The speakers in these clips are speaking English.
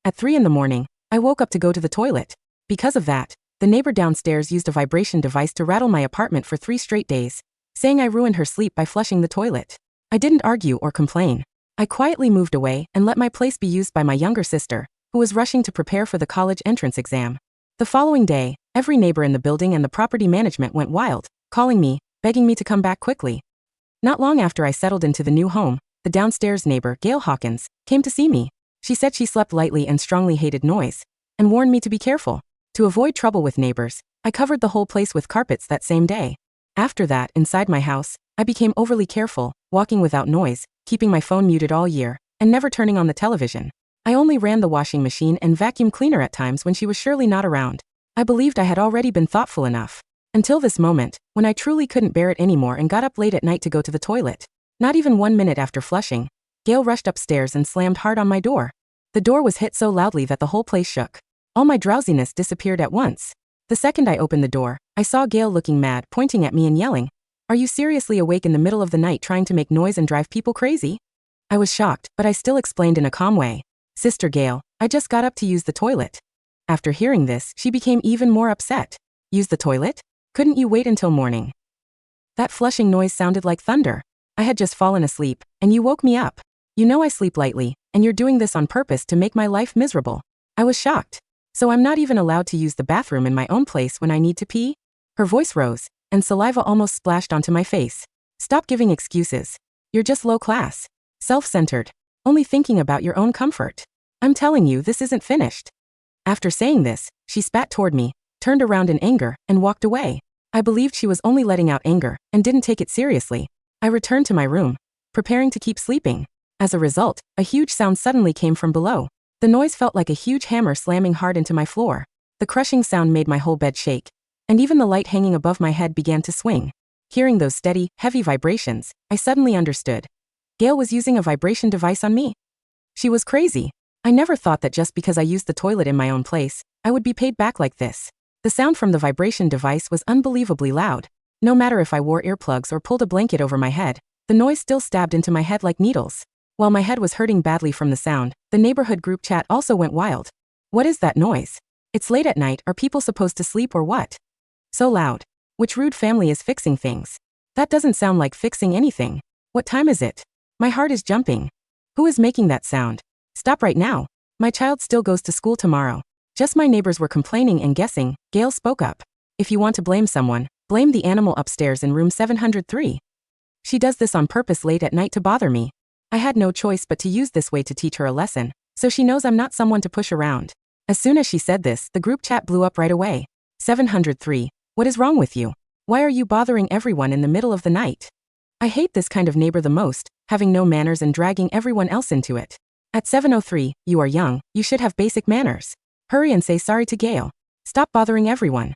At 3 in the morning, I woke up to go to the toilet. Because of that, the neighbor downstairs used a vibration device to rattle my apartment for 3 straight days, saying I ruined her sleep by flushing the toilet. I didn't argue or complain. I quietly moved away and let my place be used by my younger sister, who was rushing to prepare for the college entrance exam. The following day, every neighbor in the building and the property management went wild, calling me, begging me to come back quickly. Not long after I settled into the new home, the downstairs neighbor, Gale Hawkins, came to see me. She said she slept lightly and strongly hated noise, and warned me to be careful. To avoid trouble with neighbors, I covered the whole place with carpets that same day. After that, inside my house, I became overly careful, walking without noise, keeping my phone muted all year, and never turning on the television. I only ran the washing machine and vacuum cleaner at times when she was surely not around. I believed I had already been thoughtful enough. Until this moment, when I truly couldn't bear it anymore and got up late at night to go to the toilet. Not even 1 minute after flushing, Gale rushed upstairs and slammed hard on my door. The door was hit so loudly that the whole place shook. All my drowsiness disappeared at once. The second I opened the door, I saw Gale looking mad, pointing at me and yelling, "Are you seriously awake in the middle of the night trying to make noise and drive people crazy?" I was shocked, but I still explained in a calm way, "Sister Gale, I just got up to use the toilet." After hearing this, she became even more upset. "Use the toilet? Couldn't you wait until morning?" That flushing noise sounded like thunder. I had just fallen asleep, and you woke me up. You know I sleep lightly, and you're doing this on purpose to make my life miserable. I was shocked. So I'm not even allowed to use the bathroom in my own place when I need to pee? Her voice rose, and saliva almost splashed onto my face. "Stop giving excuses. You're just low class. Self-centered. Only thinking about your own comfort. I'm telling you this isn't finished." After saying this, she spat toward me, turned around in anger, and walked away. I believed she was only letting out anger, and didn't take it seriously. I returned to my room, preparing to keep sleeping. As a result, a huge sound suddenly came from below. The noise felt like a huge hammer slamming hard into my floor. The crushing sound made my whole bed shake, and even the light hanging above my head began to swing. Hearing those steady, heavy vibrations, I suddenly understood. Gale was using a vibration device on me. She was crazy. I never thought that just because I used the toilet in my own place, I would be paid back like this. The sound from the vibration device was unbelievably loud. No matter if I wore earplugs or pulled a blanket over my head, the noise still stabbed into my head like needles. While my head was hurting badly from the sound, the neighborhood group chat also went wild. "What is that noise? It's late at night, are people supposed to sleep or what? So loud. Which rude family is fixing things? That doesn't sound like fixing anything. What time is it? My heart is jumping. Who is making that sound? Stop right now. My child still goes to school tomorrow." Just my neighbors were complaining and guessing, Gale spoke up. "If you want to blame someone, blame the animal upstairs in room 703. She does this on purpose late at night to bother me." I had no choice but to use this way to teach her a lesson, so she knows I'm not someone to push around. As soon as she said this, the group chat blew up right away. 703, what is wrong with you? Why are you bothering everyone in the middle of the night? I hate this kind of neighbor the most, having no manners and dragging everyone else into it. At 703, you are young, you should have basic manners. Hurry and say sorry to Gale. Stop bothering everyone.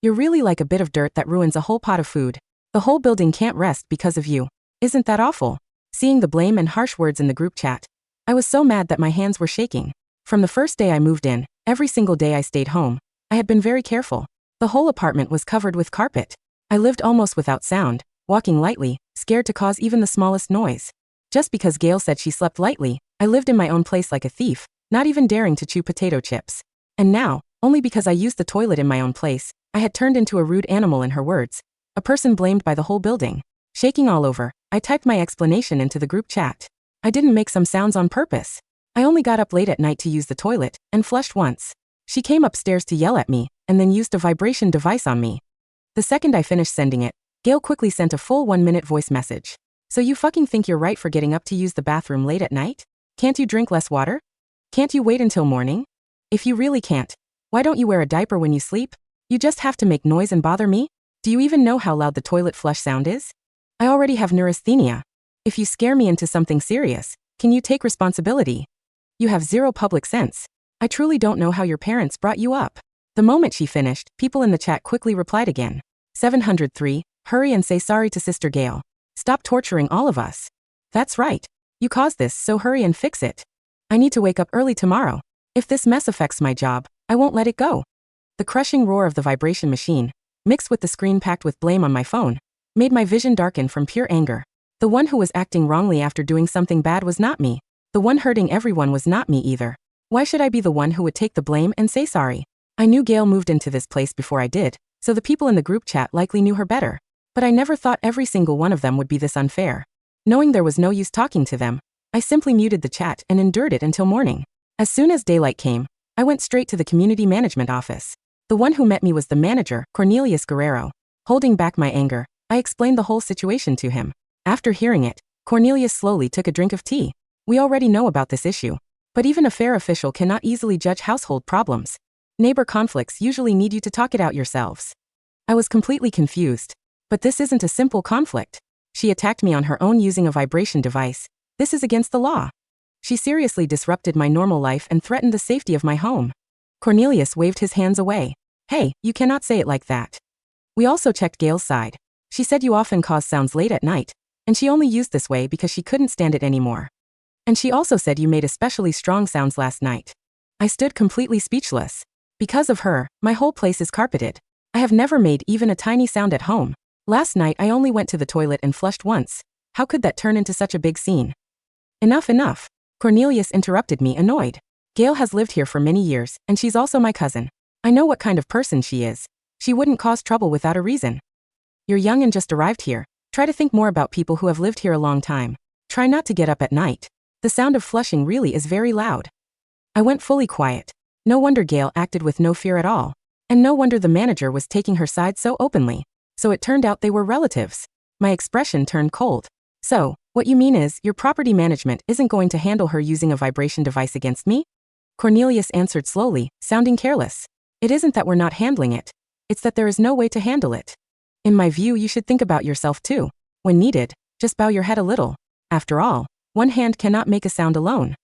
You're really like a bit of dirt that ruins a whole pot of food. The whole building can't rest because of you. Isn't that awful? Seeing the blame and harsh words in the group chat, I was so mad that my hands were shaking. From the first day I moved in, every single day I stayed home, I had been very careful. The whole apartment was covered with carpet. I lived almost without sound, walking lightly, scared to cause even the smallest noise. Just because Gale said she slept lightly, I lived in my own place like a thief, not even daring to chew potato chips. And now, only because I used the toilet in my own place, I had turned into a rude animal in her words, a person blamed by the whole building. Shaking all over, I typed my explanation into the group chat. I didn't make some sounds on purpose. I only got up late at night to use the toilet, and flushed once. She came upstairs to yell at me, and then used a vibration device on me. The second I finished sending it, Gale quickly sent a full 1-minute voice message. "So you fucking think you're right for getting up to use the bathroom late at night? Can't you drink less water? Can't you wait until morning? If you really can't, why don't you wear a diaper when you sleep? You just have to make noise and bother me? Do you even know how loud the toilet flush sound is? I already have neurasthenia. If you scare me into something serious, can you take responsibility? You have zero public sense. I truly don't know how your parents brought you up." The moment she finished, people in the chat quickly replied again. 703, hurry and say sorry to Sister Gale. Stop torturing all of us. That's right. You caused this, so hurry and fix it. I need to wake up early tomorrow. If this mess affects my job, I won't let it go. The crushing roar of the vibration machine, mixed with the screen packed with blame on my phone, made my vision darken from pure anger. The one who was acting wrongly after doing something bad was not me. The one hurting everyone was not me either. Why should I be the one who would take the blame and say sorry? I knew Gale moved into this place before I did, so the people in the group chat likely knew her better. But I never thought every single one of them would be this unfair. Knowing there was no use talking to them, I simply muted the chat and endured it until morning. As soon as daylight came, I went straight to the community management office. The one who met me was the manager, Cornelius Guerrero. Holding back my anger, I explained the whole situation to him. After hearing it, Cornelius slowly took a drink of tea. We already know about this issue. But even a fair official cannot easily judge household problems. Neighbor conflicts usually need you to talk it out yourselves. I was completely confused. But this isn't a simple conflict. She attacked me on her own using a vibration device. This is against the law. She seriously disrupted my normal life and threatened the safety of my home. Cornelius waved his hands away. Hey, you cannot say it like that. We also checked Gale's side. She said you often cause sounds late at night, and she only used this way because she couldn't stand it anymore. And she also said you made especially strong sounds last night. I stood completely speechless. Because of her, my whole place is carpeted. I have never made even a tiny sound at home. Last night I only went to the toilet and flushed once. How could that turn into such a big scene? Enough. Cornelius interrupted me, annoyed. Gale has lived here for many years, and she's also my cousin. I know what kind of person she is. She wouldn't cause trouble without a reason. You're young and just arrived here. Try to think more about people who have lived here a long time. Try not to get up at night. The sound of flushing really is very loud. I went fully quiet. No wonder Gale acted with no fear at all. And no wonder the manager was taking her side so openly. So it turned out they were relatives. My expression turned cold. So, what you mean is, your property management isn't going to handle her using a vibration device against me? Cornelius answered slowly, sounding careless. It isn't that we're not handling it. It's that there is no way to handle it. In my view, you should think about yourself too. When needed, just bow your head a little. After all, one hand cannot make a sound alone.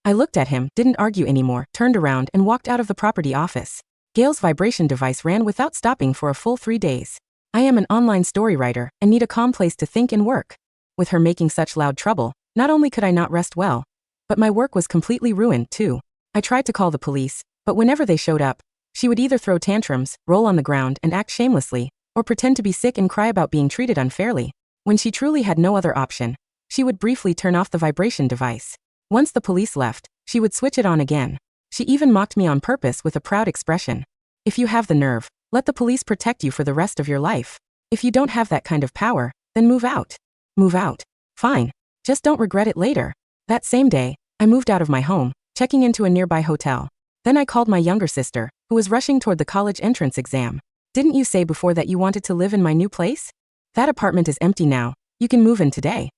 I looked at him, didn't argue anymore, turned around and walked out of the property office. Gale's vibration device ran without stopping for a full 3 days. I am an online story writer and need a calm place to think and work. With her making such loud trouble, not only could I not rest well, but my work was completely ruined too. I tried to call the police, but whenever they showed up, she would either throw tantrums, roll on the ground and act shamelessly, or pretend to be sick and cry about being treated unfairly. When she truly had no other option, she would briefly turn off the vibration device. Once the police left, she would switch it on again. She even mocked me on purpose with a proud expression. If you have the nerve, let the police protect you for the rest of your life. If you don't have that kind of power, then move out. Move out. Fine. Just don't regret it later. That same day, I moved out of my home, checking into a nearby hotel. Then I called my younger sister, who was rushing toward the college entrance exam. Didn't you say before that you wanted to live in my new place? That apartment is empty now. You can move in today.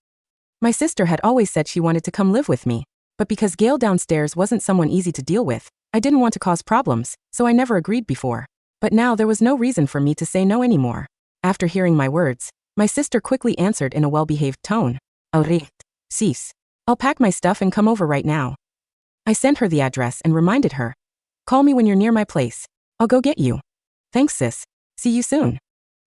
My sister had always said she wanted to come live with me, but because Gale downstairs wasn't someone easy to deal with, I didn't want to cause problems, so I never agreed before. But now there was no reason for me to say no anymore. After hearing my words, my sister quickly answered in a well-behaved tone. Alright, sis. I'll pack my stuff and come over right now. I sent her the address and reminded her. Call me when you're near my place. I'll go get you. Thanks, sis. See you soon.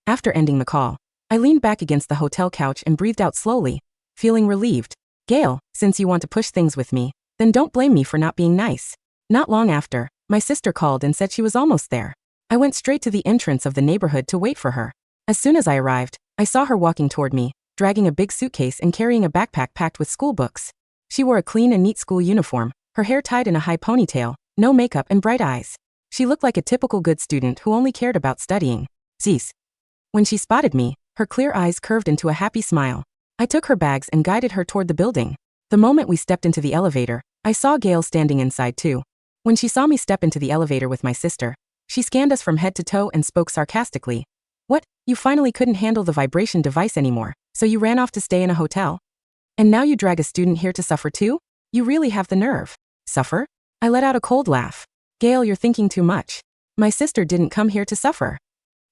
After ending the call, I leaned back against the hotel couch and breathed out slowly, feeling relieved. Gale, since you want to push things with me, then don't blame me for not being nice. Not long after, my sister called and said she was almost there. I went straight to the entrance of the neighborhood to wait for her. As soon as I arrived, I saw her walking toward me, dragging a big suitcase and carrying a backpack packed with school books. She wore a clean and neat school uniform, her hair tied in a high ponytail, no makeup and bright eyes. She looked like a typical good student who only cared about studying. Sis. When she spotted me, her clear eyes curved into a happy smile. I took her bags and guided her toward the building. The moment we stepped into the elevator, I saw Gale standing inside too. When she saw me step into the elevator with my sister, she scanned us from head to toe and spoke sarcastically. What, you finally couldn't handle the vibration device anymore, so you ran off to stay in a hotel? And now you drag a student here to suffer too? You really have the nerve. Suffer? I let out a cold laugh. Gale, you're thinking too much. My sister didn't come here to suffer.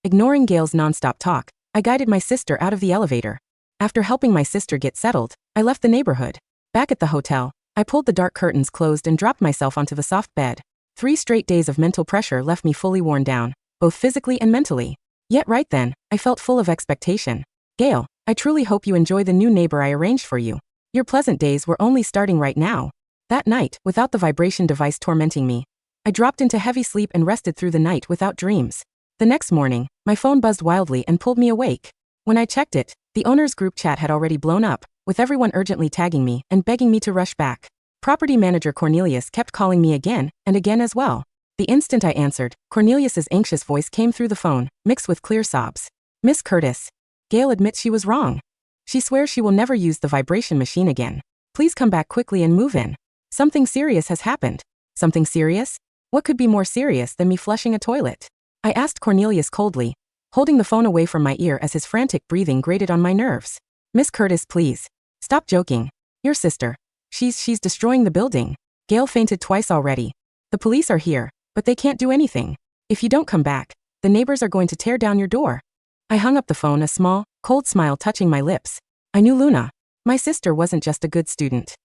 Ignoring Gale's nonstop talk, I guided my sister out of the elevator. After helping my sister get settled, I left the neighborhood. Back at the hotel, I pulled the dark curtains closed and dropped myself onto the soft bed. 3 straight days of mental pressure left me fully worn down, both physically and mentally. Yet right then, I felt full of expectation. Gale, I truly hope you enjoy the new neighbor I arranged for you. Your pleasant days were only starting right now. That night, without the vibration device tormenting me, I dropped into heavy sleep and rested through the night without dreams. The next morning, my phone buzzed wildly and pulled me awake. When I checked it, the owner's group chat had already blown up, with everyone urgently tagging me and begging me to rush back. Property manager Cornelius kept calling me again and again as well. The instant I answered, Cornelius's anxious voice came through the phone, mixed with clear sobs. Miss Curtis. Gale admits she was wrong. She swears she will never use the vibration machine again. Please come back quickly and move in. Something serious has happened. Something serious? What could be more serious than me flushing a toilet? I asked Cornelius coldly, holding the phone away from my ear as his frantic breathing grated on my nerves. Miss Curtis, please. Stop joking. Your sister. She's destroying the building. Gale fainted twice already. The police are here, but they can't do anything. If you don't come back, the neighbors are going to tear down your door. I hung up the phone, a small, cold smile touching my lips. I knew Luna. My sister wasn't just a good student.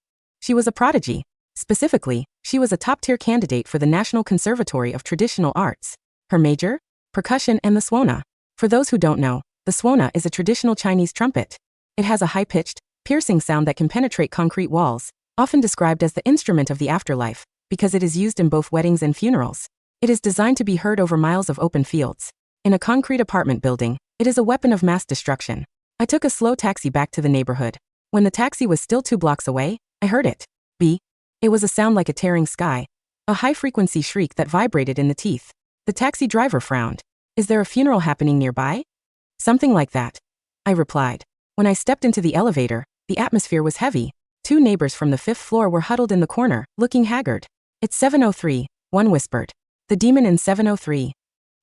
She was a prodigy. Specifically, she was a top-tier candidate for the National Conservatory of Traditional Arts. Her major? Percussion and the swona. For those who don't know, the swona is a traditional Chinese trumpet. It has a high-pitched, piercing sound that can penetrate concrete walls, often described as the instrument of the afterlife, because it is used in both weddings and funerals. It is designed to be heard over miles of open fields. In a concrete apartment building, it is a weapon of mass destruction. I took a slow taxi back to the neighborhood. When the taxi was still 2 blocks away, I heard it. Beep. It was a sound like a tearing sky. A high-frequency shriek that vibrated in the teeth. The taxi driver frowned. Is there a funeral happening nearby? Something like that. I replied. When I stepped into the elevator, the atmosphere was heavy. 2 neighbors from the 5th floor were huddled in the corner, looking haggard. It's 703, one whispered. The demon in 703.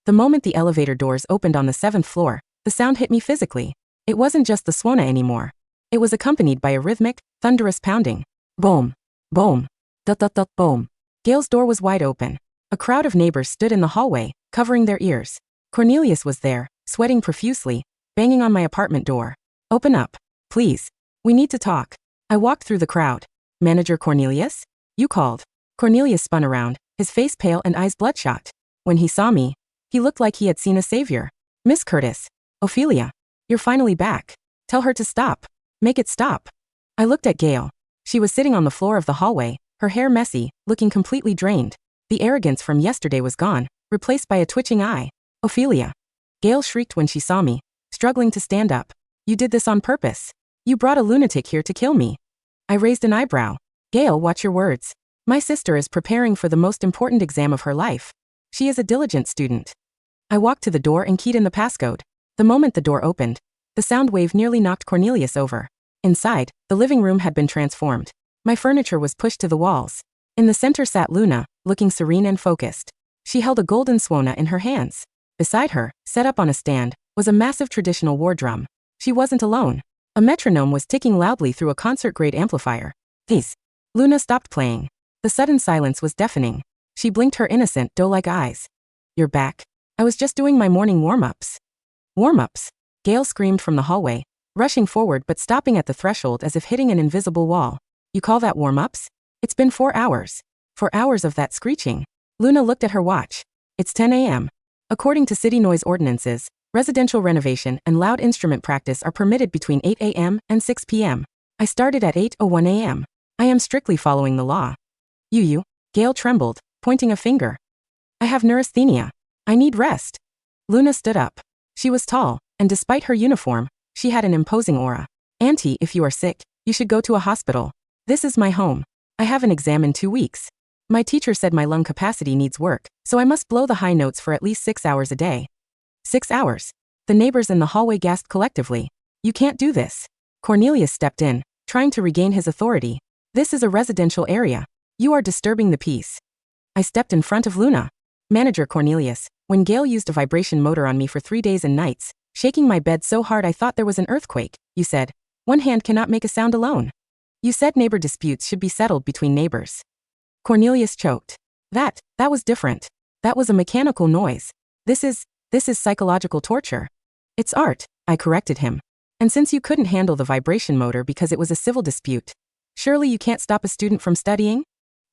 The moment the elevator doors opened on the 7th floor, the sound hit me physically. It wasn't just the swona anymore. It was accompanied by a rhythmic, thunderous pounding. Boom. Boom. Dut, boom. Gale's door was wide open. A crowd of neighbors stood in the hallway, covering their ears. Cornelius was there, sweating profusely, banging on my apartment door. Open up. Please. We need to talk. I walked through the crowd. Manager Cornelius? You called. Cornelius spun around, his face pale and eyes bloodshot. When he saw me, he looked like he had seen a savior. Miss Curtis. Ophelia. You're finally back. Tell her to stop. Make it stop. I looked at Gale. She was sitting on the floor of the hallway, her hair messy, looking completely drained. The arrogance from yesterday was gone, replaced by a twitching eye. Ophelia. Gale shrieked when she saw me, struggling to stand up. You did this on purpose. You brought a lunatic here to kill me. I raised an eyebrow. Gale, watch your words. My sister is preparing for the most important exam of her life. She is a diligent student. I walked to the door and keyed in the passcode. The moment the door opened, the sound wave nearly knocked Cornelius over. Inside, the living room had been transformed. My furniture was pushed to the walls. In the center sat Luna, looking serene and focused. She held a golden swona in her hands. Beside her, set up on a stand, was a massive traditional war drum. She wasn't alone. A metronome was ticking loudly through a concert-grade amplifier. These. Luna stopped playing. The sudden silence was deafening. She blinked her innocent, doe-like eyes. You're back? I was just doing my morning warm-ups. Warm-ups? Gale screamed from the hallway, rushing forward but stopping at the threshold as if hitting an invisible wall. You call that warm-ups? It's been 4 hours. 4 hours of that screeching. Luna looked at her watch. It's 10 a.m. According to city noise ordinances, residential renovation and loud instrument practice are permitted between 8 a.m. and 6 p.m. I started at 8:01 a.m. I am strictly following the law. You. Gale trembled, pointing a finger. I have neurasthenia. I need rest. Luna stood up. She was tall, and despite her uniform, she had an imposing aura. Auntie, if you are sick, you should go to a hospital. This is my home. I have an exam in 2 weeks. My teacher said my lung capacity needs work, so I must blow the high notes for at least 6 hours a day. 6 hours. The neighbors in the hallway gasped collectively. You can't do this. Cornelius stepped in, trying to regain his authority. This is a residential area. You are disturbing the peace. I stepped in front of Luna. Manager Cornelius, when Gale used a vibration motor on me for 3 days and nights, shaking my bed so hard I thought there was an earthquake, you said, one hand cannot make a sound alone. You said neighbor disputes should be settled between neighbors. Cornelius choked. That was different. That was a mechanical noise. This is psychological torture. It's art, I corrected him. And since you couldn't handle the vibration motor because it was a civil dispute, surely you can't stop a student from studying?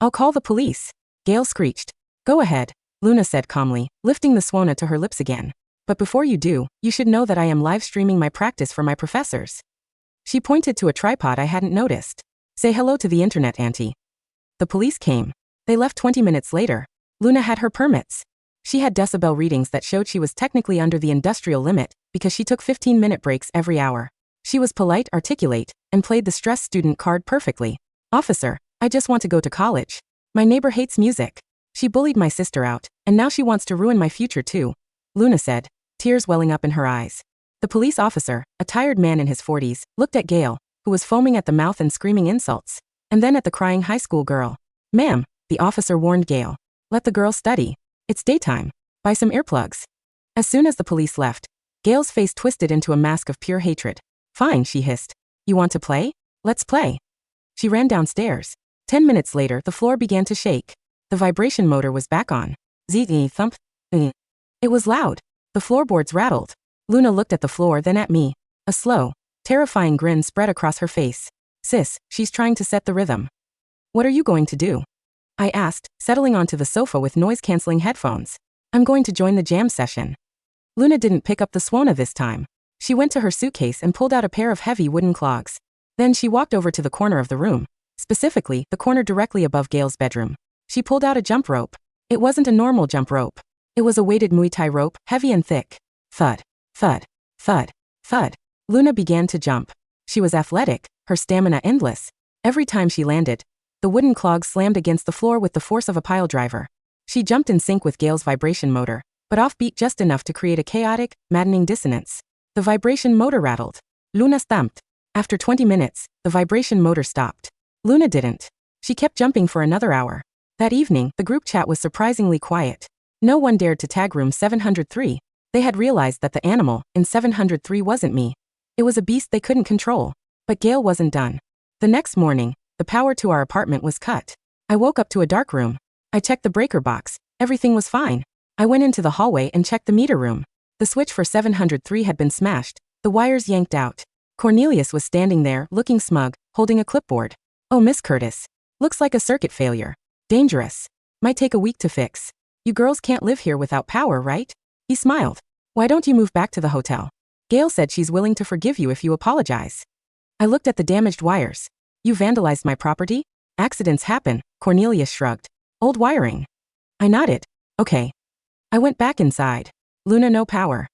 I'll call the police. Gale screeched. Go ahead, Luna said calmly, lifting the swona to her lips again. But before you do, you should know that I am live streaming my practice for my professors. She pointed to a tripod I hadn't noticed. Say hello to the internet, Auntie. The police came. They left 20 minutes later. Luna had her permits. She had decibel readings that showed she was technically under the industrial limit because she took 15-minute breaks every hour. She was polite, articulate, and played the stressed student card perfectly. Officer, I just want to go to college. My neighbor hates music. She bullied my sister out, and now she wants to ruin my future too, Luna said, tears welling up in her eyes. The police officer, a tired man in his 40s, looked at Gale, who was foaming at the mouth and screaming insults, and then at the crying high school girl. Ma'am, the officer warned Gale. Let the girl study. It's daytime. Buy some earplugs. As soon as the police left, Gale's face twisted into a mask of pure hatred. Fine, she hissed. You want to play? Let's play. She ran downstairs. 10 minutes later, the floor began to shake. The vibration motor was back on. Zee thump. It was loud. The floorboards rattled. Luna looked at the floor, then at me. A slow, terrifying grin spread across her face. Sis, she's trying to set the rhythm. What are you going to do? I asked, settling onto the sofa with noise-canceling headphones. I'm going to join the jam session. Luna didn't pick up the Swona this time. She went to her suitcase and pulled out a pair of heavy wooden clogs. Then she walked over to the corner of the room, specifically the corner directly above Gale's bedroom. She pulled out a jump rope. It wasn't a normal jump rope. It was a weighted Muay Thai rope, heavy and thick. Thud, thud, thud, thud. Luna began to jump. She was athletic, her stamina endless. Every time she landed, the wooden clog slammed against the floor with the force of a pile driver. She jumped in sync with Gale's vibration motor, but offbeat just enough to create a chaotic, maddening dissonance. The vibration motor rattled. Luna stamped. After 20 minutes, the vibration motor stopped. Luna didn't. She kept jumping for another hour. That evening, the group chat was surprisingly quiet. No one dared to tag room 703. They had realized that the animal in 703 wasn't me. It was a beast they couldn't control. But Gale wasn't done. The next morning, the power to our apartment was cut. I woke up to a dark room. I checked the breaker box. Everything was fine. I went into the hallway and checked the meter room. The switch for 703 had been smashed, the wires yanked out. Cornelius was standing there, looking smug, holding a clipboard. Oh, Miss Curtis. Looks like a circuit failure. Dangerous. Might take a week to fix. You girls can't live here without power, right? He smiled. Why don't you move back to the hotel? Gale said she's willing to forgive you if you apologize. I looked at the damaged wires. You vandalized my property? Accidents happen, Cornelius shrugged. Old wiring. I nodded. Okay. I went back inside. Luna, no power.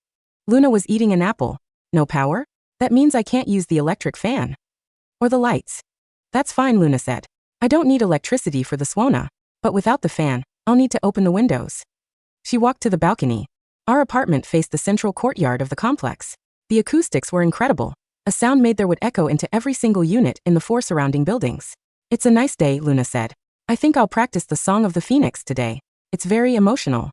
Luna was eating an apple. No power? That means I can't use the electric fan. Or the lights. That's fine, Luna said. I don't need electricity for the Swona. But without the fan, I'll need to open the windows. She walked to the balcony. Our apartment faced the central courtyard of the complex. The acoustics were incredible. A sound made there would echo into every single unit in the 4 surrounding buildings. It's a nice day, Luna said. I think I'll practice the Song of the Phoenix today. It's very emotional.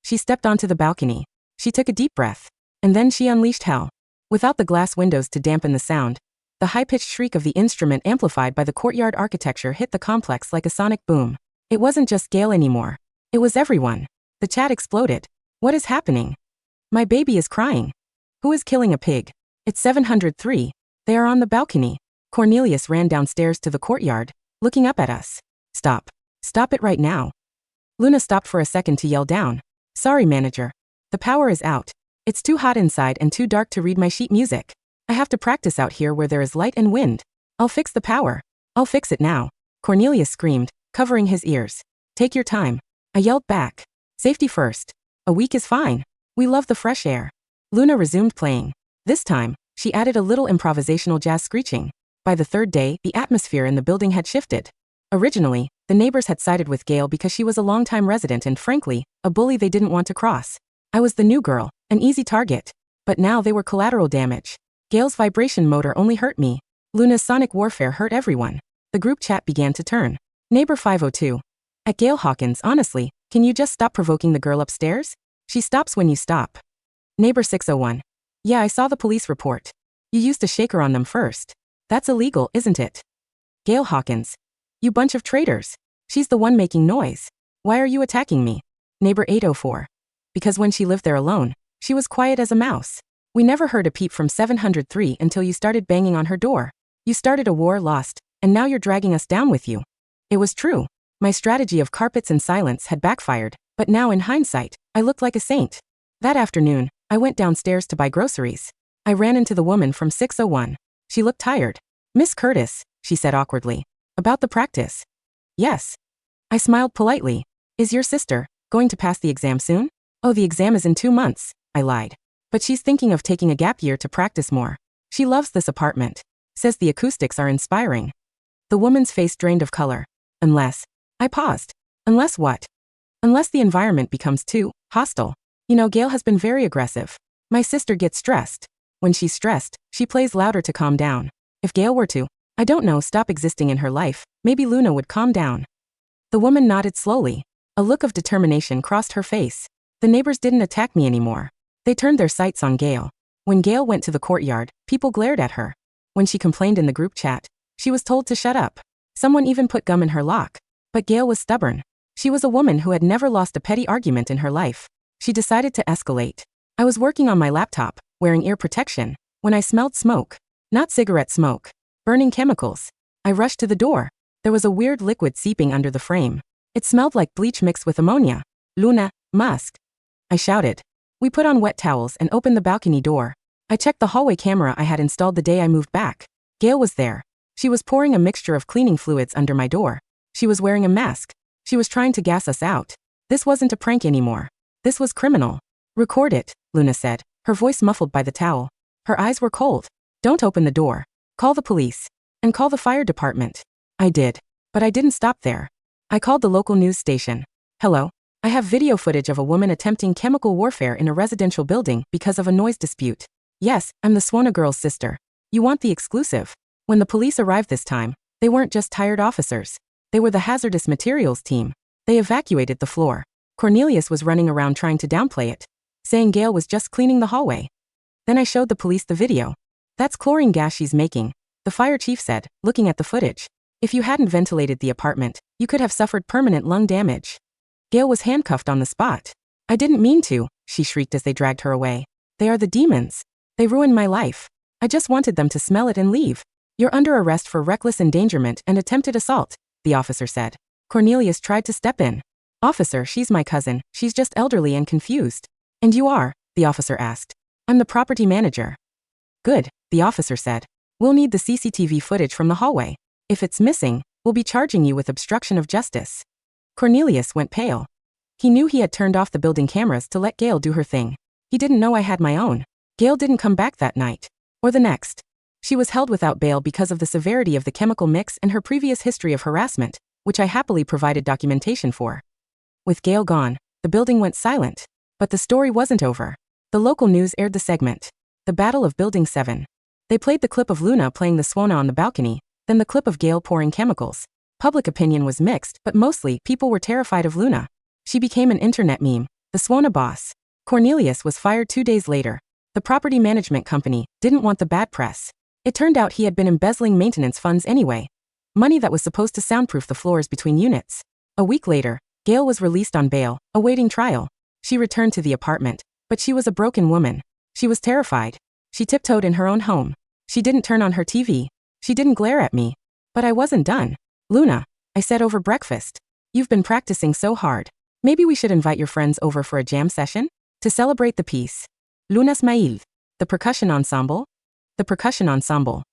She stepped onto the balcony. She took a deep breath. And then she unleashed hell. Without the glass windows to dampen the sound, the high-pitched shriek of the instrument amplified by the courtyard architecture hit the complex like a sonic boom. It wasn't just Gale anymore. It was everyone. The chat exploded. What is happening? My baby is crying. Who is killing a pig? It's 703. They are on the balcony. Cornelius ran downstairs to the courtyard, looking up at us. Stop. Stop it right now. Luna stopped for a second to yell down. Sorry, manager. The power is out. It's too hot inside and too dark to read my sheet music. I have to practice out here where there is light and wind. I'll fix the power. I'll fix it now. Cornelius screamed, covering his ears. Take your time. I yelled back. Safety first. A week is fine. We love the fresh air. Luna resumed playing. This time, she added a little improvisational jazz screeching. By the 3rd day, the atmosphere in the building had shifted. Originally, the neighbors had sided with Gale because she was a longtime resident and frankly, a bully they didn't want to cross. I was the new girl, an easy target. But now they were collateral damage. Gale's vibration motor only hurt me. Luna's sonic warfare hurt everyone. The group chat began to turn. Neighbor 502. At Gale Hawkins, honestly, can you just stop provoking the girl upstairs? She stops when you stop. Neighbor 601. Yeah, I saw the police report. You used to shake her on them first. That's illegal, isn't it? Gale Hawkins. You bunch of traitors. She's the one making noise. Why are you attacking me? Neighbor 804. Because when she lived there alone, she was quiet as a mouse. We never heard a peep from 703 until you started banging on her door. You started a war, lost, and now you're dragging us down with you. It was true. My strategy of carpets and silence had backfired, but now in hindsight, I looked like a saint. That afternoon, I went downstairs to buy groceries. I ran into the woman from 601. She looked tired. Miss Curtis, she said awkwardly. About the practice. Yes. I smiled politely. Is your sister going to pass the exam soon? Oh, the exam is in 2 months, I lied. But she's thinking of taking a gap year to practice more. She loves this apartment. Says the acoustics are inspiring. The woman's face drained of color. Unless. I paused. Unless what? Unless the environment becomes too hostile. You know, Gale has been very aggressive. My sister gets stressed. When she's stressed, she plays louder to calm down. If Gale were to, I don't know, stop existing in her life, maybe Luna would calm down. The woman nodded slowly. A look of determination crossed her face. The neighbors didn't attack me anymore. They turned their sights on Gale. When Gale went to the courtyard, people glared at her. When she complained in the group chat, she was told to shut up. Someone even put gum in her lock. But Gale was stubborn. She was a woman who had never lost a petty argument in her life. She decided to escalate. I was working on my laptop, wearing ear protection, when I smelled smoke. Not cigarette smoke. Burning chemicals. I rushed to the door. There was a weird liquid seeping under the frame. It smelled like bleach mixed with ammonia. Luna, musk. I shouted. We put on wet towels and opened the balcony door. I checked the hallway camera I had installed the day I moved back. Gale was there. She was pouring a mixture of cleaning fluids under my door. She was wearing a mask. She was trying to gas us out. This wasn't a prank anymore. This was criminal. Record it, Luna said, her voice muffled by the towel. Her eyes were cold. Don't open the door. Call the police. And call the fire department. I did. But I didn't stop there. I called the local news station. Hello? I have video footage of a woman attempting chemical warfare in a residential building because of a noise dispute. Yes, I'm the Swana girl's sister. You want the exclusive? When the police arrived this time, they weren't just tired officers. They were the hazardous materials team. They evacuated the floor. Cornelius was running around trying to downplay it, saying Gale was just cleaning the hallway. Then I showed the police the video. That's chlorine gas she's making, the fire chief said, looking at the footage. If you hadn't ventilated the apartment, you could have suffered permanent lung damage. Gale was handcuffed on the spot. I didn't mean to, she shrieked as they dragged her away. They are the demons. They ruined my life. I just wanted them to smell it and leave. You're under arrest for reckless endangerment and attempted assault, the officer said. Cornelius tried to step in. Officer, she's my cousin. She's just elderly and confused. And you are? The officer asked. I'm the property manager. Good, the officer said. We'll need the CCTV footage from the hallway. If it's missing, we'll be charging you with obstruction of justice. Cornelius went pale. He knew he had turned off the building cameras to let Gale do her thing. He didn't know I had my own. Gale didn't come back that night. Or the next. She was held without bail because of the severity of the chemical mix and her previous history of harassment, which I happily provided documentation for. With Gale gone, the building went silent. But the story wasn't over. The local news aired the segment. The Battle of Building 7. They played the clip of Luna playing the Swana on the balcony, then the clip of Gale pouring chemicals. Public opinion was mixed, but mostly, people were terrified of Luna. She became an internet meme, the Swana boss. Cornelius was fired 2 days later. The property management company didn't want the bad press. It turned out he had been embezzling maintenance funds anyway. Money that was supposed to soundproof the floors between units. A week later, Gale was released on bail, awaiting trial. She returned to the apartment, but she was a broken woman. She was terrified. She tiptoed in her own home. She didn't turn on her TV. She didn't glare at me. But I wasn't done. Luna, I said over breakfast. You've been practicing so hard. Maybe we should invite your friends over for a jam session? To celebrate the piece. Luna's Mail. The percussion ensemble? The percussion ensemble.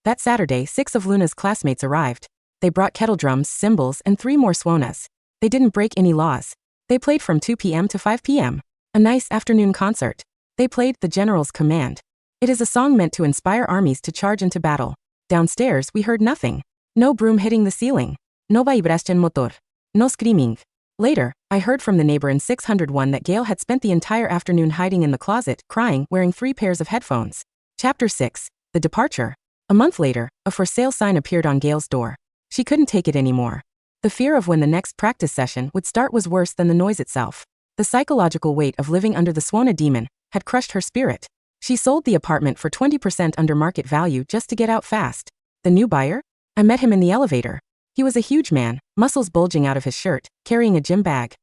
That Saturday, 6 of Luna's classmates arrived. They brought kettle drums, cymbals, and 3 more Swanas. They didn't break any laws. They played from 2 p.m. to 5 p.m. A nice afternoon concert. They played The General's Command. It is a song meant to inspire armies to charge into battle. Downstairs, we heard nothing. No broom hitting the ceiling. No vibración motor. No screaming. Later, I heard from the neighbor in 601 that Gale had spent the entire afternoon hiding in the closet, crying, wearing 3 pairs of headphones. Chapter 6. The Departure. A month later, a for sale sign appeared on Gale's door. She couldn't take it anymore. The fear of when the next practice session would start was worse than the noise itself. The psychological weight of living under the Swana demon had crushed her spirit. She sold the apartment for 20% under market value just to get out fast. The new buyer? I met him in the elevator. He was a huge man, muscles bulging out of his shirt, carrying a gym bag.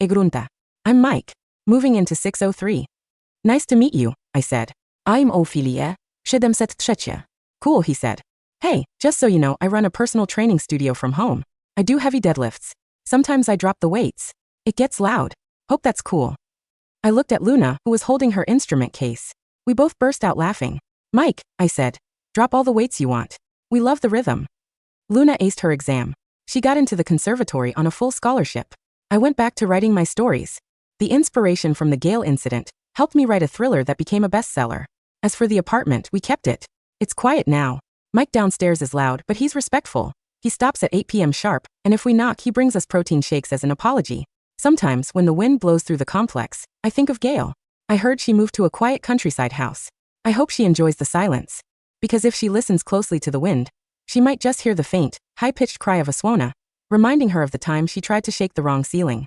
Grunta. I'm Mike. Moving into 603. Nice to meet you, I said. I'm Ophelia, 703. Cool, he said. Hey, just so you know, I run a personal training studio from home. I do heavy deadlifts. Sometimes I drop the weights. It gets loud. Hope that's cool. I looked at Luna, who was holding her instrument case. We both burst out laughing. Mike, I said. Drop all the weights you want. We love the rhythm. Luna aced her exam. She got into the conservatory on a full scholarship. I went back to writing my stories. The inspiration from the Gale incident helped me write a thriller that became a bestseller. As for the apartment, we kept it. It's quiet now. Mike downstairs is loud, but he's respectful. He stops at 8 p.m. sharp, and if we knock, he brings us protein shakes as an apology. Sometimes, when the wind blows through the complex, I think of Gale. I heard she moved to a quiet countryside house. I hope she enjoys the silence. Because if she listens closely to the wind, she might just hear the faint, high-pitched cry of a swona, reminding her of the time she tried to shake the wrong ceiling.